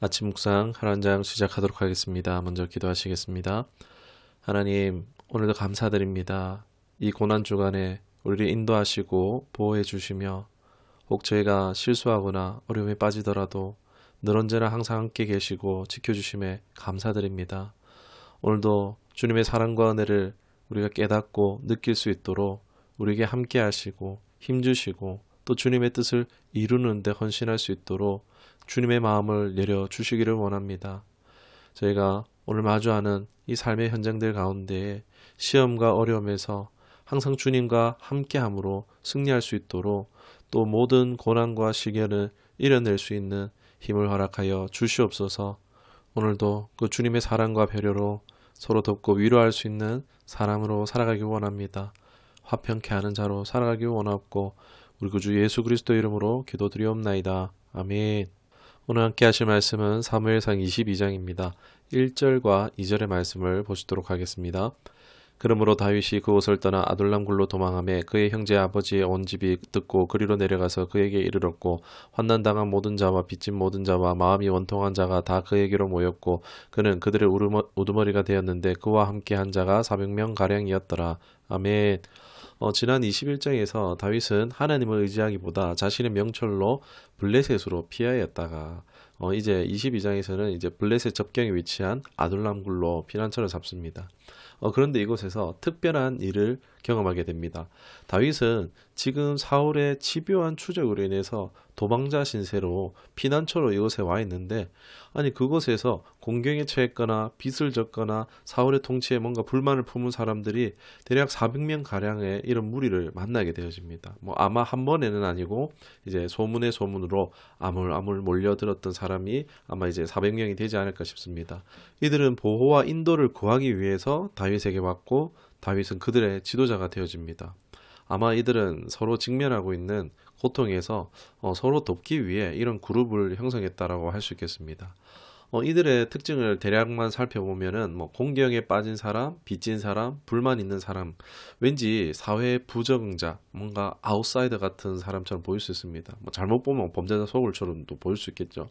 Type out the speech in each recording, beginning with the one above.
아침 묵상 하나님 장 시작하도록 하겠습니다. 먼저 기도하시겠습니다. 하나님, 오늘도 감사드립니다. 이 고난 주간에 우리를 인도하시고 보호해 주시며 혹 저희가 실수하거나 어려움에 빠지더라도 늘 언제나 항상 함께 계시고 지켜주심에 감사드립니다. 오늘도 주님의 사랑과 은혜를 우리가 깨닫고 느낄 수 있도록 우리에게 함께 하시고 힘주시고 또 주님의 뜻을 이루는 데 헌신할 수 있도록 주님의 마음을 내려주시기를 원합니다. 저희가 오늘 마주하는 이 삶의 현장들 가운데 시험과 어려움에서 항상 주님과 함께함으로 승리할 수 있도록 또 모든 고난과 시련을 이겨낼 수 있는 힘을 허락하여 주시옵소서. 오늘도 그 주님의 사랑과 배려로 서로 돕고 위로할 수 있는 사람으로 살아가기 원합니다. 화평케 하는 자로 살아가기 원하고 우리 구주 예수 그리스도 이름으로 기도드리옵나이다. 아멘. 오늘 함께 하실 말씀은 사무엘상 22장입니다. 1절과 2절의 말씀을 보시도록 하겠습니다. 그러므로 다윗이 그곳을 떠나 아둘람 굴로 도망하매 그의 형제 아버지의 온 집이 듣고 그리로 내려가서 그에게 이르렀고 환난당한 모든 자와 빚진 모든 자와 마음이 원통한 자가 다 그에게로 모였고 그는 그들의 우두머리가 되었는데 그와 함께 한 자가 400명 가량이었더라. 아멘. 지난 21장에서 다윗은 하나님을 의지하기보다 자신의 명철로 블레셋으로 피하였다가 이제 22장에서는 이제 블레셋 접경에 위치한 아둘람 굴로 피난처를 잡습니다. 그런데 이곳에서 특별한 일을 경험하게 됩니다. 다윗은 지금 사울의 집요한 추적으로 인해서 도망자 신세로 피난처로 이곳에 와 있는데 아니 그곳에서 공경에 처했거나 빚을 졌거나 사울의 통치에 뭔가 불만을 품은 사람들이 대략 400명 가량의 이런 무리를 만나게 되어집니다. 아마 한 번에는 아니고 이제 소문의 소문으로 아물아물 몰려들었던 사람이 아마 이제 400명이 되지 않을까 싶습니다. 이들은 보호와 인도를 구하기 위해서 다윗에게 왔고 다윗은 그들의 지도자가 되어집니다. 아마 이들은 서로 직면하고 있는 고통에서 서로 돕기 위해 이런 그룹을 형성했다라고 할 수 있겠습니다. 이들의 특징을 대략만 살펴보면은 공경에 빠진 사람, 빚진 사람, 불만 있는 사람, 왠지 사회 부적응자, 뭔가 아웃사이더 같은 사람처럼 보일 수 있습니다. 잘못 보면 범죄자 소굴처럼도 보일 수 있겠죠.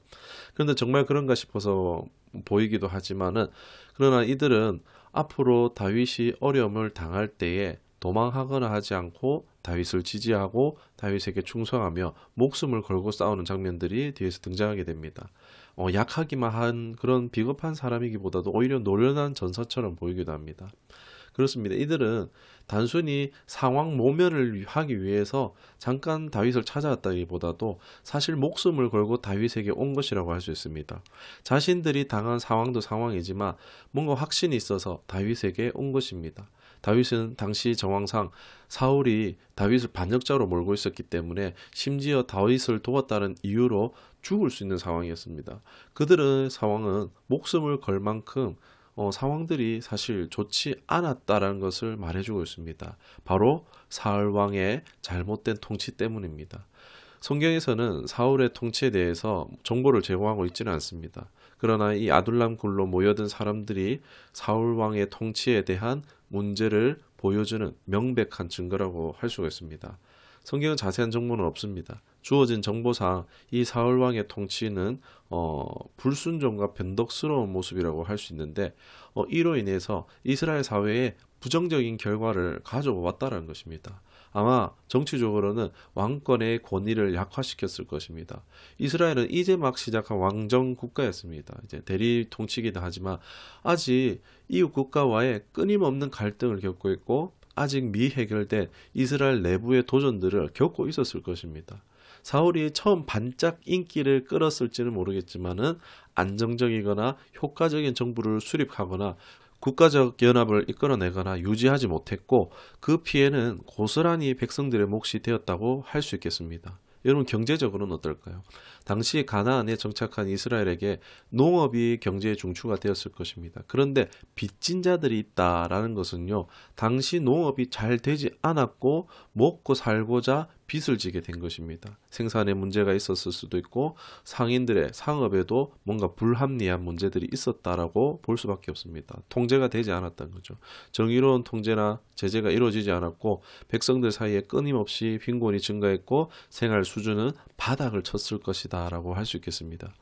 그런데 정말 그런가 싶어서 보이기도 하지만은 그러나 이들은 앞으로 다윗이 어려움을 당할 때에 도망하거나 하지 않고 다윗을 지지하고 다윗에게 충성하며 목숨을 걸고 싸우는 장면들이 뒤에서 등장하게 됩니다. 약하기만 한 그런 비겁한 사람이기보다도 오히려 노련한 전사처럼 보이기도 합니다. 그렇습니다. 이들은 단순히 상황 모면을 하기 위해서 잠깐 다윗을 찾아왔다기보다도 사실 목숨을 걸고 다윗에게 온 것이라고 할 수 있습니다. 자신들이 당한 상황도 상황이지만 뭔가 확신이 있어서 다윗에게 온 것입니다. 다윗은 당시 정황상 사울이 다윗을 반역자로 몰고 있었기 때문에 심지어 다윗을 도왔다는 이유로 죽을 수 있는 상황이었습니다. 그들의 상황은 목숨을 걸 만큼 상황들이 사실 좋지 않았다라는 것을 말해주고 있습니다. 바로 사울 왕의 잘못된 통치 때문입니다. 성경에서는 사울의 통치에 대해서 정보를 제공하고 있지는 않습니다. 그러나 이 아둘람 굴로 모여든 사람들이 사울 왕의 통치에 대한 문제를 보여주는 명백한 증거라고 할 수가 있습니다. 성경은 자세한 정보는 없습니다. 주어진 정보상 이 사울 왕의 통치는 불순종과 변덕스러운 모습이라고 할 수 있는데 이로 인해서 이스라엘 사회에 부정적인 결과를 가져왔다는 것입니다. 아마 정치적으로는 왕권의 권위를 약화시켰을 것입니다. 이스라엘은 이제 막 시작한 왕정 국가였습니다. 이제 대리 통치기도 하지만 아직 이웃 국가와의 끊임없는 갈등을 겪고 있고 아직 미해결된 이스라엘 내부의 도전들을 겪고 있었을 것입니다. 사울이 처음 반짝 인기를 끌었을지는 모르겠지만은 안정적이거나 효과적인 정부를 수립하거나 국가적 연합을 이끌어내거나 유지하지 못했고 그 피해는 고스란히 백성들의 몫이 되었다고 할 수 있겠습니다. 여러분 경제적으로는 어떨까요? 당시 가나안에 정착한 이스라엘에게 농업이 경제의 중추가 되었을 것입니다. 그런데 빚진 자들이 있다라는 것은요. 당시 농업이 잘 되지 않았고 먹고 살고자 빚을 지게 된 것입니다. 생산에 문제가 있었을 수도 있고 상인들의 상업에도 뭔가 불합리한 문제들이 있었다라고 볼 수밖에 없습니다. 통제가 되지 않았던 거죠. 정의로운 통제나 제재가 이루어지지 않았고 백성들 사이에 끊임없이 빈곤이 증가했고 생활 수준은 바닥을 쳤을 것이다 라고 할 수 있겠습니다.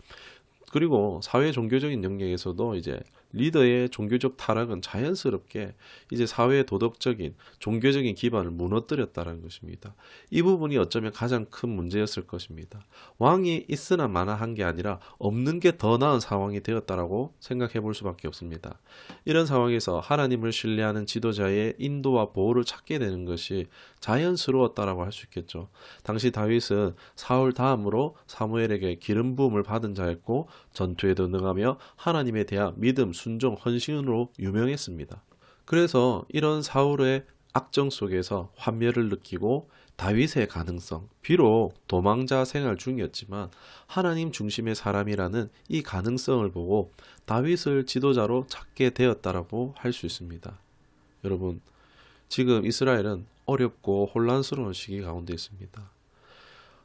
그리고 사회 종교적인 영역에서도 이제 리더의 종교적 타락은 자연스럽게 이제 사회의 도덕적인 종교적인 기반을 무너뜨렸다는 것입니다. 이 부분이 어쩌면 가장 큰 문제였을 것입니다. 왕이 있으나 마나한 게 아니라 없는 게 더 나은 상황이 되었다라고 생각해 볼 수밖에 없습니다. 이런 상황에서 하나님을 신뢰하는 지도자의 인도와 보호를 찾게 되는 것이 자연스러웠다라고 할 수 있겠죠. 당시 다윗은 사울 다음으로 사무엘에게 기름 부음을 받은 자였고 전투에도 능하며 하나님에 대한 믿음, 순종, 헌신으로 유명했습니다. 그래서 이런 사울의 악정 속에서 환멸을 느끼고 다윗의 가능성, 비록 도망자 생활 중이었지만 하나님 중심의 사람이라는 이 가능성을 보고 다윗을 지도자로 찾게 되었다라고 할 수 있습니다. 여러분, 지금 이스라엘은 어렵고 혼란스러운 시기 가운데 있습니다.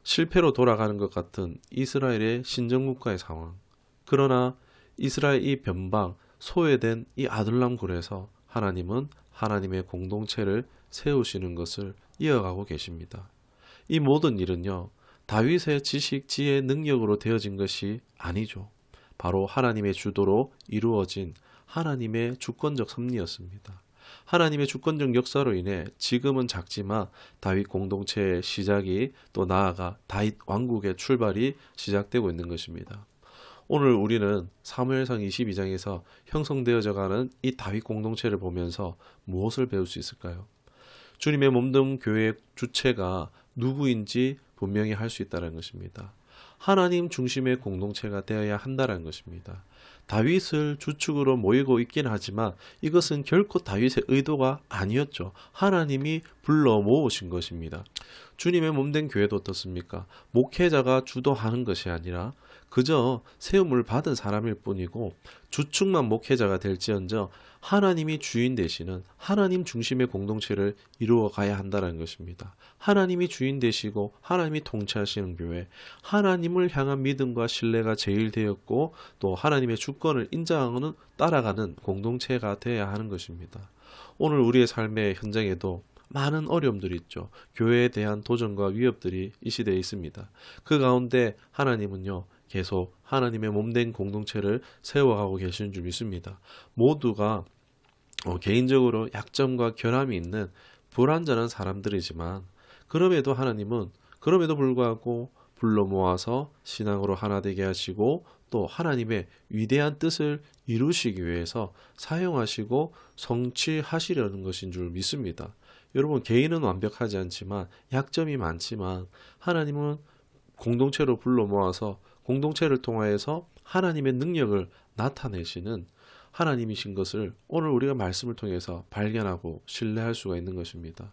실패로 돌아가는 것 같은 이스라엘의 신정국가의 상황. 그러나 이스라엘 이 변방, 소외된 이 아둘람 굴에서 하나님은 하나님의 공동체를 세우시는 것을 이어가고 계십니다. 이 모든 일은요, 다윗의 지식, 지혜, 능력으로 되어진 것이 아니죠. 바로 하나님의 주도로 이루어진 하나님의 주권적 섭리였습니다. 하나님의 주권적 역사로 인해 지금은 작지만 다윗 공동체의 시작이 또 나아가 다윗 왕국의 출발이 시작되고 있는 것입니다. 오늘 우리는 사무엘상 22장에서 형성되어져 가는 이 다윗 공동체를 보면서 무엇을 배울 수 있을까요? 주님의 몸된 교회의 주체가 누구인지 분명히 할 수 있다는 것입니다. 하나님 중심의 공동체가 되어야 한다는 것입니다. 다윗을 주축으로 모이고 있긴 하지만 이것은 결코 다윗의 의도가 아니었죠. 하나님이 불러 모으신 것입니다. 주님의 몸된 교회도 어떻습니까? 목회자가 주도하는 것이 아니라 그저 세움을 받은 사람일 뿐이고 주축만 목회자가 될지언정 하나님이 주인 되시는 하나님 중심의 공동체를 이루어 가야 한다는 것입니다. 하나님이 주인 되시고 하나님이 통치하시는 교회, 하나님을 향한 믿음과 신뢰가 제일 되었고 또 하나님의 주권을 인정하는 따라가는 공동체가 되어야 하는 것입니다. 오늘 우리의 삶의 현장에도 많은 어려움들이 있죠. 교회에 대한 도전과 위협들이 이 시대에 있습니다. 그 가운데 하나님은요, 계속 하나님의 몸된 공동체를 세워가고 계시는 줄 믿습니다. 모두가 개인적으로 약점과 결함이 있는 불완전한 사람들이지만 그럼에도 하나님은 그럼에도 불구하고 불러 모아서 신앙으로 하나 되게 하시고 또 하나님의 위대한 뜻을 이루시기 위해서 사용하시고 성취하시려는 것인 줄 믿습니다. 여러분, 개인은 완벽하지 않지만 약점이 많지만 하나님은 공동체로 불러 모아서 공동체를 통하여서 하나님의 능력을 나타내시는 하나님이신 것을 오늘 우리가 말씀을 통해서 발견하고 신뢰할 수가 있는 것입니다.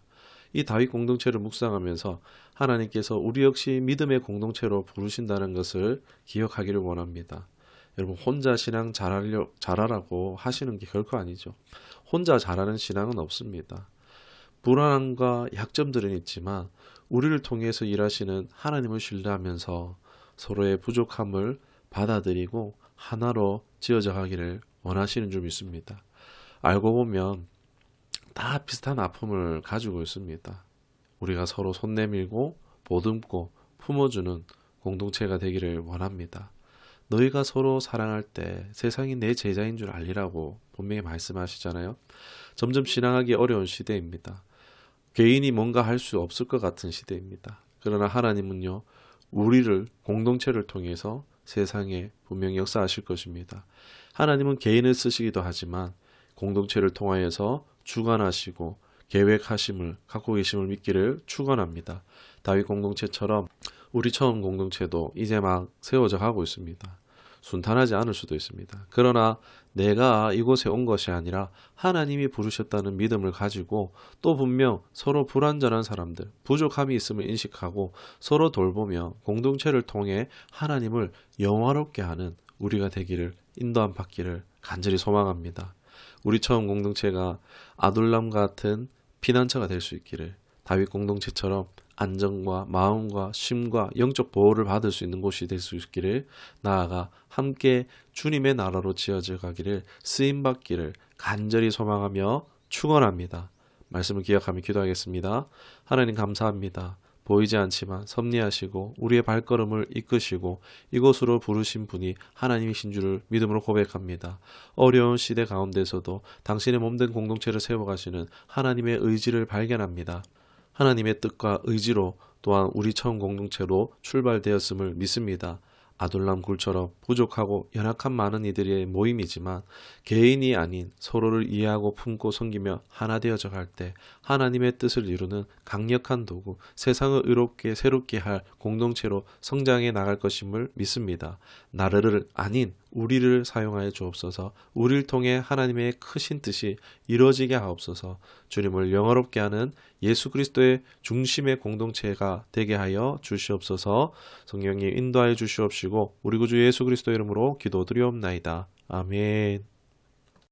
이 다윗 공동체를 묵상하면서 하나님께서 우리 역시 믿음의 공동체로 부르신다는 것을 기억하기를 원합니다. 여러분, 혼자 신앙 잘하라고 하시는 게 결코 아니죠. 혼자 잘하는 신앙은 없습니다. 불안함과 약점들은 있지만 우리를 통해서 일하시는 하나님을 신뢰하면서 서로의 부족함을 받아들이고 하나로 지어져 가기를 원하시는 줄 믿습니다. 알고 보면 다 비슷한 아픔을 가지고 있습니다. 우리가 서로 손 내밀고 보듬고 품어주는 공동체가 되기를 원합니다. 너희가 서로 사랑할 때 세상이 내 제자인 줄 알리라고 분명히 말씀하시잖아요. 점점 신앙하기 어려운 시대입니다. 개인이 뭔가 할 수 없을 것 같은 시대입니다. 그러나 하나님은요, 우리를 공동체를 통해서 세상에 분명히 역사하실 것입니다. 하나님은 개인을 쓰시기도 하지만 공동체를 통하여서 주관하시고 계획하심을 갖고 계심을 믿기를 축원합니다. 다윗 공동체처럼 우리 처음 공동체도 이제 막 세워져 가고 있습니다. 순탄하지 않을 수도 있습니다. 그러나 내가 이곳에 온 것이 아니라 하나님이 부르셨다는 믿음을 가지고 또 분명 서로 불완전한 사람들, 부족함이 있음을 인식하고 서로 돌보며 공동체를 통해 하나님을 영화롭게 하는 우리가 되기를 인도함 받기를 간절히 소망합니다. 우리 처음 공동체가 아둘람 같은 피난처가 될 수 있기를 다윗 공동체처럼 안정과 마음과 쉼과 영적 보호를 받을 수 있는 곳이 될 수 있기를 나아가 함께 주님의 나라로 지어져 가기를 쓰임받기를 간절히 소망하며 축원합니다. 말씀을 기억하며 기도하겠습니다. 하나님 감사합니다. 보이지 않지만 섭리하시고 우리의 발걸음을 이끄시고 이곳으로 부르신 분이 하나님이신 줄을 믿음으로 고백합니다. 어려운 시대 가운데서도 당신의 몸된 공동체를 세워가시는 하나님의 의지를 발견합니다. 하나님의 뜻과 의지로 또한 우리 처음 공동체로 출발되었음을 믿습니다. 아둘람 굴처럼 부족하고 연약한 많은 이들의 모임이지만 개인이 아닌 서로를 이해하고 품고 섬기며 하나 되어져 갈 때 하나님의 뜻을 이루는 강력한 도구, 세상을 의롭게 새롭게 할 공동체로 성장해 나갈 것임을 믿습니다. 나를 아닌 우리를 사용하여 주옵소서. 우리를 통해 하나님의 크신 뜻이 이루어지게 하옵소서. 주님을 영화롭게 하는 예수 그리스도의 중심의 공동체가 되게 하여 주시옵소서. 성령님 인도하여 주시옵시고 우리 구주 예수 그리스도 이름으로 기도드리옵나이다. 아멘.